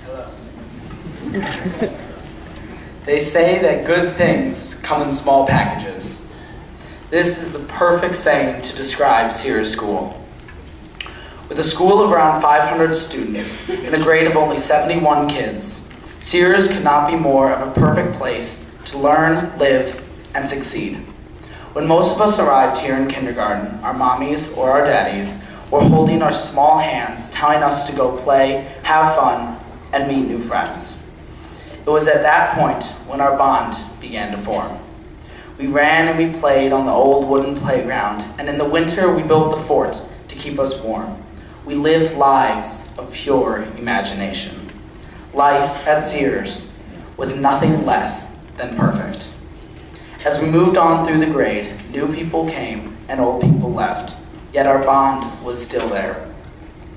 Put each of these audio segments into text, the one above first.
Hello. They say that good things come in small packages. This is the perfect saying to describe Sears School. With a school of around 500 students and a grade of only 71 kids, Sears could not be more of a perfect place to learn, live, and succeed. When most of us arrived here in kindergarten, our mommies or our daddies were holding our small hands, telling us to go play, have fun, and meet new friends. It was at that point when our bond began to form. We ran and we played on the old wooden playground, and in the winter we built the fort to keep us warm. We lived lives of pure imagination. Life at Sears was nothing less than perfect. As we moved on through the grade, new people came and old people left, yet our bond was still there.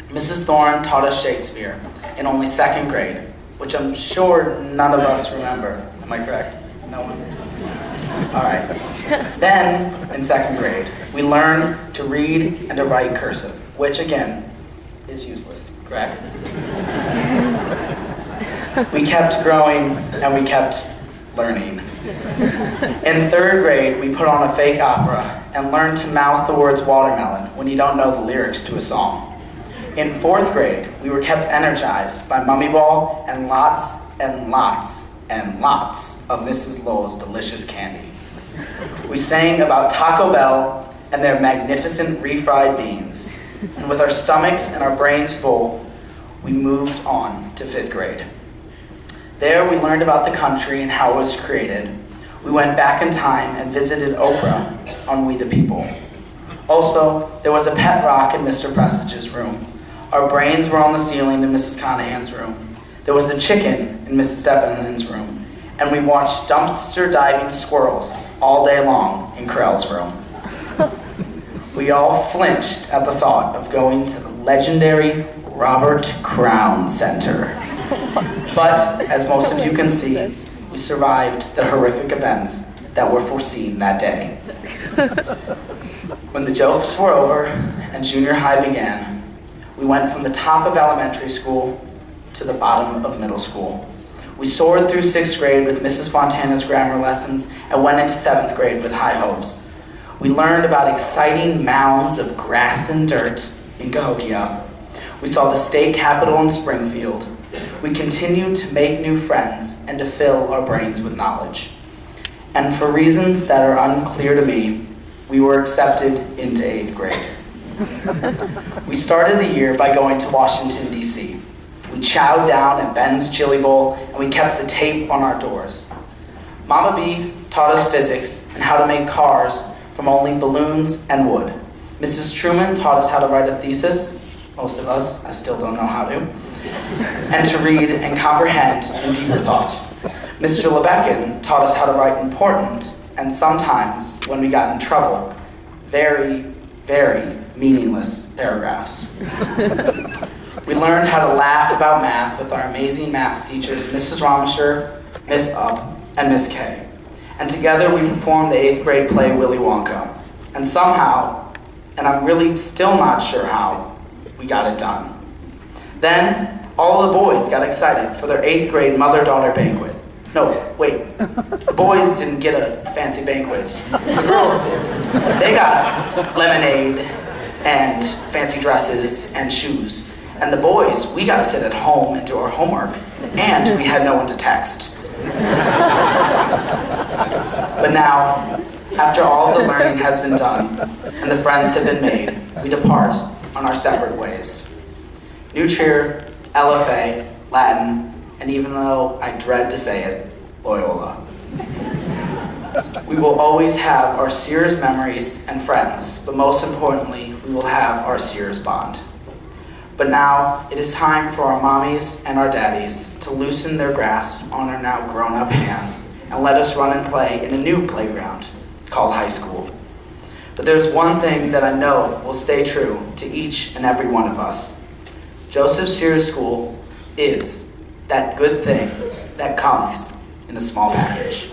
Mrs. Thorne taught us Shakespeare in only second grade, which I'm sure none of us remember. Am I correct? No one? All right. Then, in second grade, we learned to read and to write cursive, which again is useless, correct? We kept growing and we kept learning. In third grade, we put on a fake opera and learned to mouth the words watermelon when you don't know the lyrics to a song. In fourth grade, we were kept energized by Mummy Ball and lots and lots and lots of Mrs. Lowell's delicious candy. We sang about Taco Bell and their magnificent refried beans. And with our stomachs and our brains full, we moved on to fifth grade. There we learned about the country and how it was created. We went back in time and visited Oprah on We the People. Also, there was a pet rock in Mr. Prestige's room. Our brains were on the ceiling in Mrs. Conahan's room. There was a chicken in Mrs. Stephen's room. And we watched dumpster diving squirrels all day long in Corell's room. We all flinched at the thought of going to the legendary Robert Crown Center. But, as most of you can see, we survived the horrific events that were foreseen that day. When the jokes were over and junior high began, we went from the top of elementary school to the bottom of middle school. We soared through sixth grade with Mrs. Fontana's grammar lessons and went into seventh grade with high hopes. We learned about exciting mounds of grass and dirt in Cahokia. We saw the state capitol in Springfield. We continued to make new friends and to fill our brains with knowledge. And for reasons that are unclear to me, we were accepted into eighth grade. We started the year by going to Washington, D.C. We chowed down at Ben's Chili Bowl, and we kept the tape on our doors. Mama B taught us physics and how to make cars from only balloons and wood. Mrs. Truman taught us how to write a thesis. Most of us, I still don't know how to. And to read and comprehend in deeper thought. Mr. Lebekin taught us how to write important, and sometimes, when we got in trouble, very, very meaningless paragraphs. We learned how to laugh about math with our amazing math teachers, Mrs. Romisher, Miss Up, and Miss K. And together we performed the eighth grade play Willy Wonka. And somehow, and I'm really still not sure how, we got it done. Then, all the boys got excited for their eighth grade mother-daughter banquet. No, wait, the boys didn't get a fancy banquet. The girls did. They got lemonade and fancy dresses and shoes. And the boys, we got to sit at home and do our homework, and we had no one to text. But now, after all the learning has been done and the friends have been made, we depart on our separate ways. New cheer, LFA, Latin, and even though I dread to say it, Loyola. We will always have our Sears memories and friends, but most importantly, we will have our Sears bond. But now, it is time for our mommies and our daddies to loosen their grasp on our now grown-up hands and let us run and play in a new playground called high school. But there's one thing that I know will stay true to each and every one of us. Joseph Sears School is that good thing that comes in a small package.